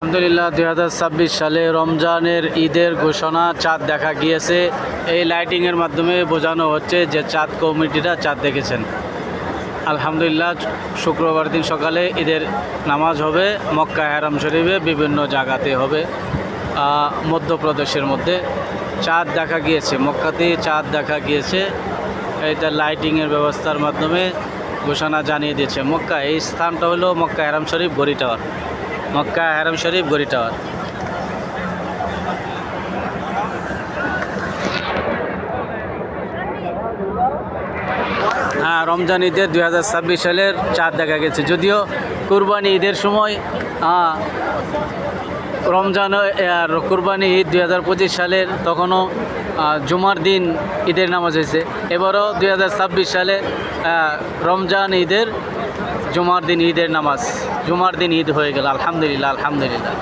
আলহামদুলিল্লাহ 2026 সালে রমজানের ঈদের ঘোষণা চাঁদ দেখা গিয়েছে। এই লাইটিংয়ের মাধ্যমে বোঝানো হচ্ছে যে চাঁদ কমিটিরা চাঁদ দেখেছেন। আলহামদুলিল্লাহ শুক্রবার দিন সকালে ঈদের নামাজ হবে মক্কা হারাম শরীফে, বিভিন্ন জায়গাতে হবে। মধ্যপ্রদেশের মধ্যে চাঁদ দেখা গিয়েছে, মক্কাতে চাঁদ দেখা গিয়েছে। এটা লাইটিংয়ের ব্যবস্থার মাধ্যমে ঘোষণা জানিয়ে দিয়েছে। মক্কা এই স্থানটা হলো মক্কা হারাম শরীফ গড়ি টাওয়ার, মক্কা হারাম শরীফ গড়ি টাওয়ার। হ্যাঁ, রমজান ঈদের 2026 সালের চাঁদ দেখা গেছে। যদিও কুরবানি ঈদের সময় রমজান আর কুরবানি ঈদ 2025 সালের তখনও জুমার দিন ঈদের নামাজ হয়েছে। এবারও 2026 সালে রমজান ঈদের জুমার দিন ঈদের নামাজ, জুমার দিন ঈদ হয়ে গেল। আলহামদুলিল্লাহ, আলহামদুলিল্লাহ।